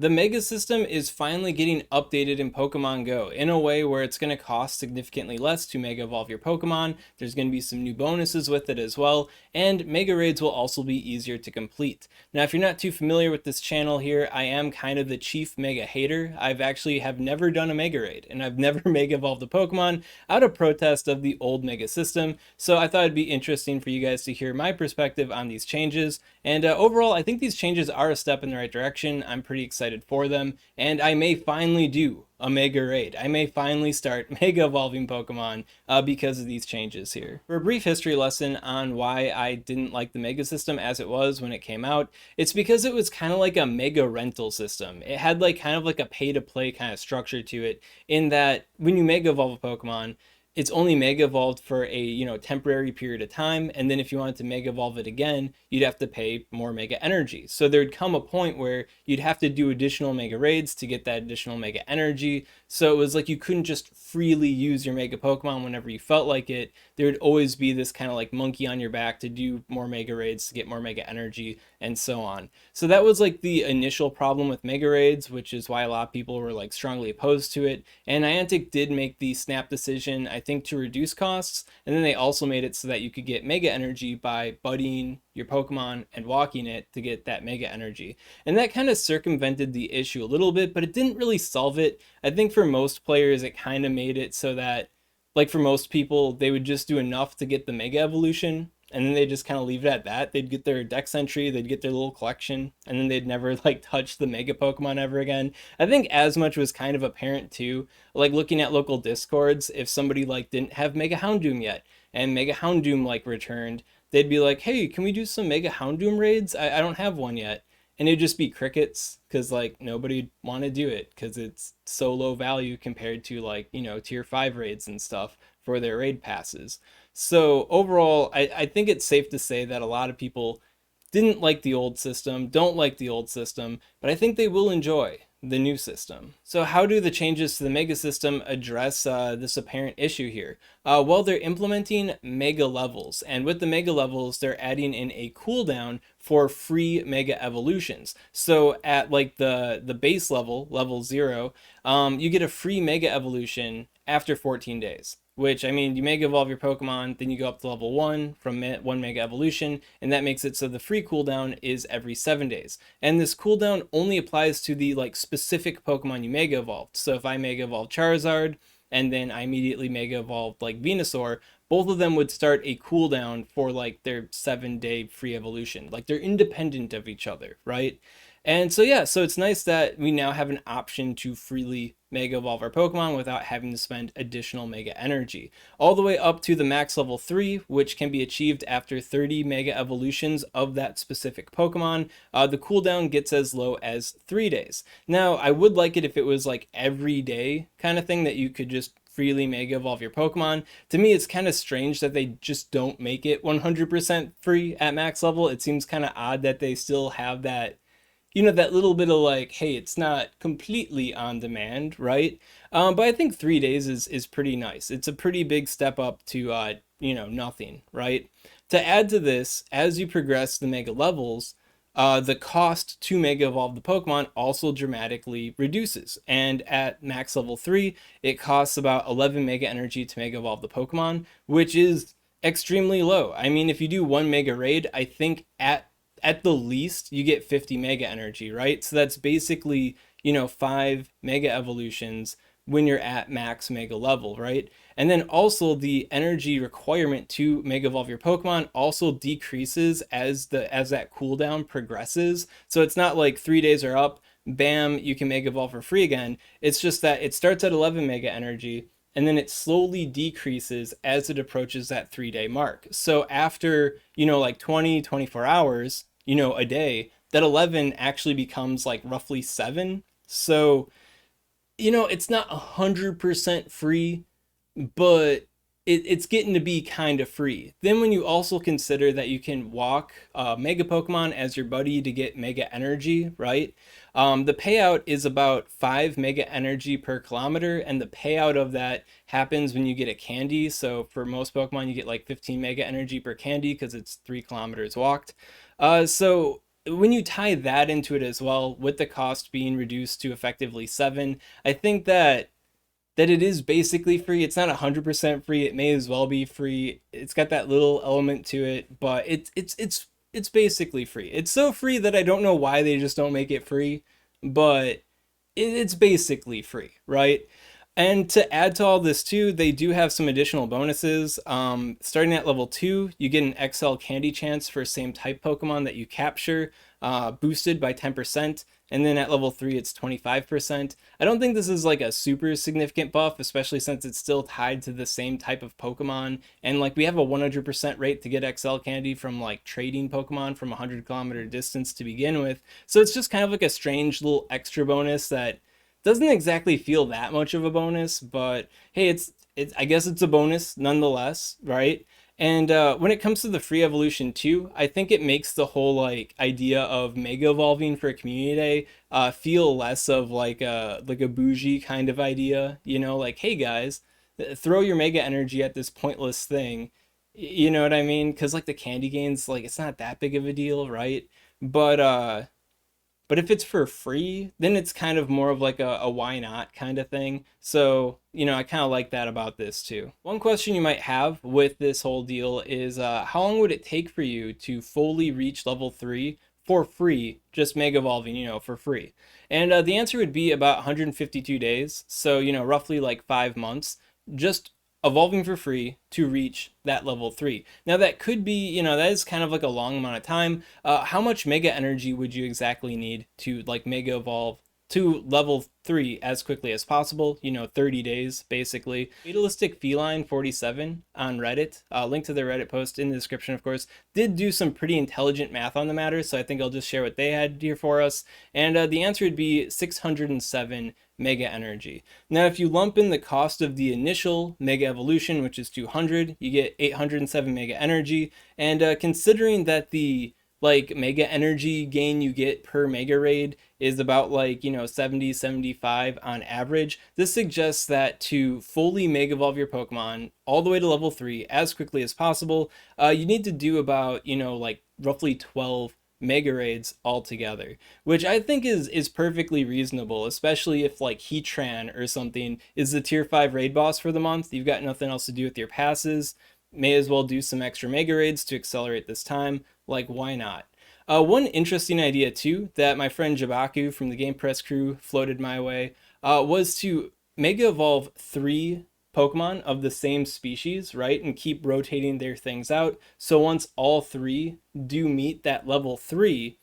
The Mega System is finally getting updated in Pokemon Go in a way where it's going to cost significantly less to Mega Evolve your Pokemon. There's going to be some new bonuses with it as well, and Mega Raids will also be easier to complete. Now, if you're not too familiar with this channel here, I am kind of the chief Mega hater. I've actually have never done a Mega Raid, and I've never Mega Evolved a Pokemon out of protest of the old Mega System, so I thought it'd be interesting for you guys to hear my perspective on these changes. And overall, I think these changes are a step in the right direction. I'm pretty excited for them, and I may finally do a Mega Raid. I may finally start Mega Evolving Pokemon because of these changes here. For a brief history lesson on why I didn't like the Mega System as it was when it came out, it's because it was kind of like a Mega rental system. It had like kind of like a pay-to-play kind of structure to it, in that when you Mega Evolve a Pokemon, it's only Mega Evolved for a temporary period of time, and then if you wanted to Mega Evolve it again, you'd have to pay more Mega Energy. So there'd come a point where you'd have to do additional Mega Raids to get that additional Mega Energy. So it was like you couldn't just freely use your Mega Pokemon whenever you felt like it. There would always be this kind of like monkey on your back to do more Mega Raids to get more Mega Energy, and so on. So that was like the initial problem with Mega Raids, which is why a lot of people were like strongly opposed to it. And Niantic did make the snap decision, I think, to reduce costs, and then they also made it so that you could get Mega Energy by buddying your Pokemon and walking it to get that Mega Energy. And that kind of circumvented the issue a little bit, but it didn't really solve it. I think for most players, it kind of made it so that, like for most people, they would just do enough to get the Mega Evolution, and then they just kind of leave it at that. They'd get their Dex entry, they'd get their little collection, and then they'd never like touch the Mega Pokemon ever again. I think as much was kind of apparent too, like looking at local discords. If somebody like didn't have Mega Houndoom yet, and Mega Houndoom like returned, they'd be like, hey, can we do some Mega Houndoom raids? I don't have one yet. And it'd just be crickets, because like nobody'd want to do it because it's so low value compared to like tier 5 raids and stuff for their raid passes. So overall, I think it's safe to say that a lot of people didn't like the old system, don't like the old system, but I think they will enjoy the new system. So how do the changes to the Mega System address this apparent issue here? Well, they're implementing Mega Levels, and with the Mega Levels, they're adding in a cooldown for free Mega Evolutions. So at like the base level, level 0, you get a free Mega Evolution after 14 days. Which, I mean, you Mega Evolve your Pokemon, then you go up to level 1 from 1 Mega Evolution, and that makes it so the free cooldown is every 7 days. And this cooldown only applies to the like specific Pokemon you Mega Evolved. So if I Mega Evolve Charizard, and then I immediately Mega Evolved like Venusaur, both of them would start a cooldown for like their 7-day free evolution. Like they're independent of each other, right? And so yeah, so it's nice that we now have an option to freely Mega Evolve our Pokemon without having to spend additional Mega Energy. All the way up to the max level 3, which can be achieved after 30 Mega Evolutions of that specific Pokemon. The cooldown gets as low as 3 days. Now, I would like it if it was like every day kind of thing that you could just freely Mega Evolve your Pokemon. To me, it's kind of strange that they just don't make it 100% free at max level. It seems kind of odd that they still have that that little bit of like, hey, it's not completely on demand, right? But I think 3 days is pretty nice. It's a pretty big step up to nothing, right? To add to this, as you progress the Mega levels, the cost to Mega Evolve the Pokemon also dramatically reduces. And at max level 3, it costs about 11 Mega Energy to Mega Evolve the Pokemon, which is extremely low. I mean, if you do one Mega Raid, I think at the least you get 50 Mega Energy, right? So that's basically 5 Mega Evolutions when you're at max Mega level, right? And then also the energy requirement to Mega Evolve your Pokemon also decreases as that cooldown progresses. So it's not like 3 days are up, bam, you can Mega Evolve for free again. It's just that it starts at 11 Mega Energy, and then it slowly decreases as it approaches that 3-day mark. So after, like 24 hours, a day, that 11 actually becomes like roughly 7. So, it's not 100% free, but it's getting to be kind of free. Then when you also consider that you can walk Mega Pokemon as your buddy to get Mega Energy, right? The payout is about 5 Mega Energy per kilometer, and the payout of that happens when you get a candy. So for most Pokemon, you get like 15 Mega Energy per candy because it's 3 kilometers walked. So when you tie that into it as well, with the cost being reduced to effectively 7, I think that it is basically free. It's not 100% free. It may as well be free. It's got that little element to it, but it's basically free. It's so free that I don't know why they just don't make it free, but it's basically free, right? And to add to all this too, they do have some additional bonuses. Starting at level 2, you get an XL candy chance for same type Pokemon that you capture, boosted by 10%. And then at level 3, it's 25%. I don't think this is like a super significant buff, especially since it's still tied to the same type of Pokemon. And like we have a 100% rate to get XL candy from like trading Pokemon from a 100-kilometer distance to begin with. So it's just kind of like a strange little extra bonus that doesn't exactly feel that much of a bonus, but hey, it's I guess it's a bonus nonetheless, right? And when it comes to the free evolution too, I think it makes the whole like idea of mega evolving for a community day feel less of like a bougie kind of idea, you know, like hey guys, throw your mega energy at this pointless thing, you know what I mean? Because like the candy gains, like it's not that big of a deal, right? But but if it's for free, then it's kind of more of like a why not kind of thing. So, you know, I kind of like that about this too. One question you might have with this whole deal is how long would it take for you to fully reach level 3 for free, just mega evolving, you know, for free? And the answer would be about 152 days. So, you know, roughly like 5 months, just evolving for free to reach that level 3. Now that could be, you know, that is kind of like a long amount of time. How much mega energy would you exactly need to like mega evolve to level 3 as quickly as possible? You know, 30 days basically. Fatalistic Feline 47 on Reddit, link to their Reddit post in the description of course, did do some pretty intelligent math on the matter, so I think I'll just share what they had here for us. And the answer would be 607 mega energy. Now if you lump in the cost of the initial mega evolution, which is 200, you get 807 mega energy. And considering that the like mega energy gain you get per mega raid is about like, you know, 70-75 on average, this suggests that to fully mega evolve your Pokemon all the way to level 3 as quickly as possible, you need to do about, you know, like roughly 12 mega raids altogether, which I think is perfectly reasonable, especially if like Heatran or something is the tier 5 raid boss for the month. You've got nothing else to do with your passes, may as well do some extra mega raids to accelerate this time. Like, why not? One interesting idea too that my friend Jabaku from the Game Press crew floated my way was to mega evolve 3 Pokemon of the same species, right? And keep rotating their things out. So once all 3 do meet that level 3,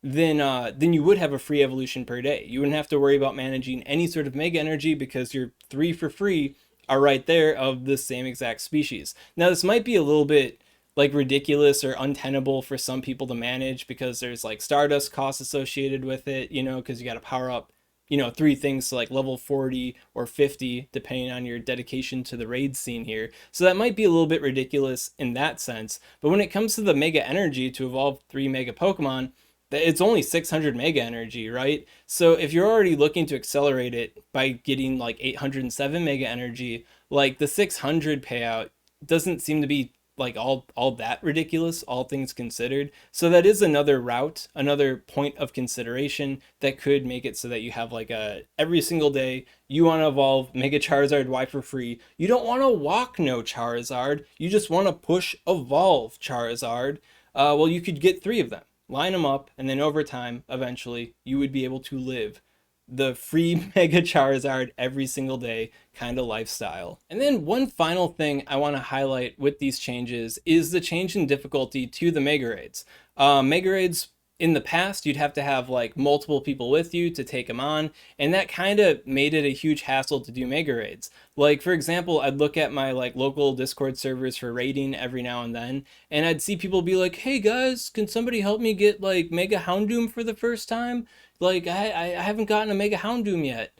then you would have a free evolution per day. You wouldn't have to worry about managing any sort of mega energy because your 3 for free are right there of the same exact species. Now this might be a little bit like ridiculous or untenable for some people to manage because there's like Stardust costs associated with it, you know, because you got to power up, you know, 3 things to like level 40 or 50 depending on your dedication to the raid scene here. So that might be a little bit ridiculous in that sense. But when it comes to the mega energy to evolve 3 mega Pokemon, it's only 600 mega energy, right? So if you're already looking to accelerate it by getting like 807 mega energy, like the 600 payout doesn't seem to be like all that ridiculous, all things considered. So that is another route, another point of consideration that could make it so that you have like a every single day you want to evolve Mega Charizard Y for free. You don't want to walk no Charizard, you just want to push evolve Charizard. Well, you could get 3 of them, line them up, and then over time, eventually, you would be able to live the free Mega Charizard every single day kind of lifestyle. And then one final thing I want to highlight with these changes is the change in difficulty to the Mega Raids. Mega Raids in the past, you'd have to have like multiple people with you to take them on, and that kind of made it a huge hassle to do mega raids. Like for example, I'd look at my like local Discord servers for raiding every now and then, and I'd see people be like, hey guys, can somebody help me get like Mega Houndoom for the first time? Like I haven't gotten a Mega Houndoom yet.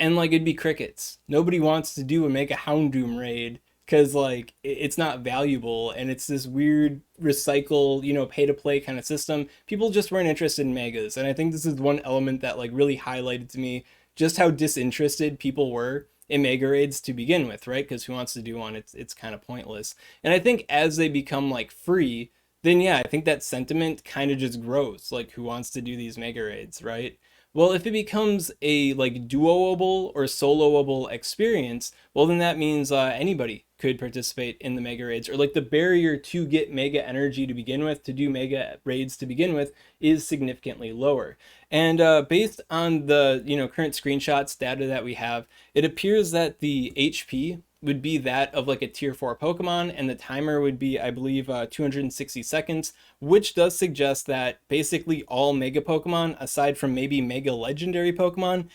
And like it'd be crickets. Nobody wants to do a Mega Houndoom raid because like it's not valuable and it's this weird recycle, you know, pay to play kind of system. People just weren't interested in megas, and I think this is one element that like really highlighted to me just how disinterested people were in mega raids to begin with, right? Because who wants to do one? It's kind of pointless. And I think as they become like free, then yeah, I think that sentiment kind of just grows. Like, who wants to do these mega raids, right? Well, if it becomes a like duoable or soloable experience, well, then that means anybody could participate in the mega raids, or like the barrier to get mega energy to begin with, to do mega raids to begin with, is significantly lower. And based on the current screenshots data that we have, it appears that the HP would be that of like a tier 4 Pokemon, and the timer would be, I believe, 260 seconds, which does suggest that basically all Mega Pokemon, aside from maybe Mega Legendary Pokemon,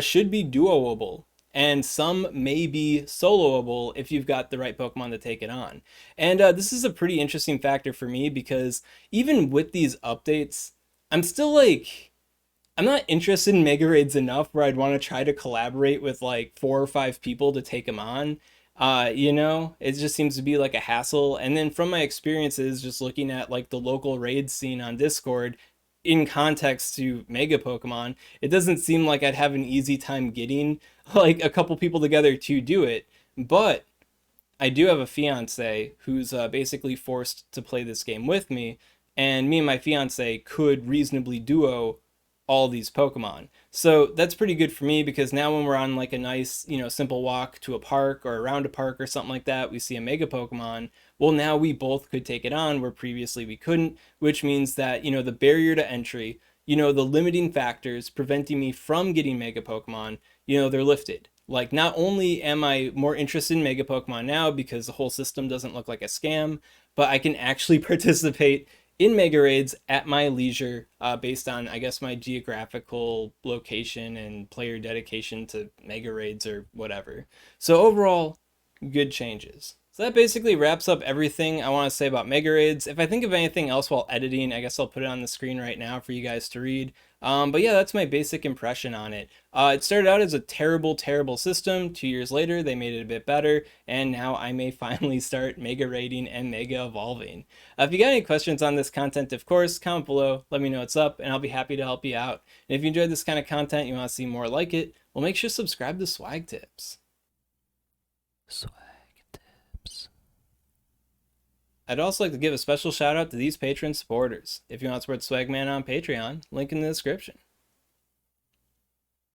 should be duoable. And some may be soloable if you've got the right Pokemon to take it on. And this is a pretty interesting factor for me because even with these updates, I'm still like, I'm not interested in mega raids enough where I'd want to try to collaborate with like 4 or 5 people to take them on. It just seems to be like a hassle. And then from my experiences, just looking at like the local raid scene on Discord in context to Mega Pokemon, it doesn't seem like I'd have an easy time getting like a couple people together to do it. But I do have a fiance who's basically forced to play this game with me, and me and my fiance could reasonably duo all these Pokemon. So that's pretty good for me because now when we're on like a nice, simple walk to a park or around a park or something like that, we see a Mega Pokemon. Well, now we both could take it on where previously we couldn't, which means that, the barrier to entry, the limiting factors preventing me from getting Mega Pokemon, they're lifted. Like, not only am I more interested in Mega Pokemon now because the whole system doesn't look like a scam, but I can actually participate in mega raids at my leisure, based on, I guess, my geographical location and player dedication to mega raids or whatever. So overall, good changes. So that basically wraps up everything I want to say about mega raids. If I think of anything else while editing, I guess I'll put it on the screen right now for you guys to read. But yeah, that's my basic impression on it. It started out as a terrible, terrible system. 2 years later, they made it a bit better, and now I may finally start mega raiding and mega evolving. If you got any questions on this content, of course, comment below, let me know what's up, and I'll be happy to help you out. And if you enjoyed this kind of content, you want to see more like it, well, make sure to subscribe to SwagTips. SwagTips. I'd also like to give a special shout out to these Patreon supporters. If you want to support Swagman on Patreon, link in the description.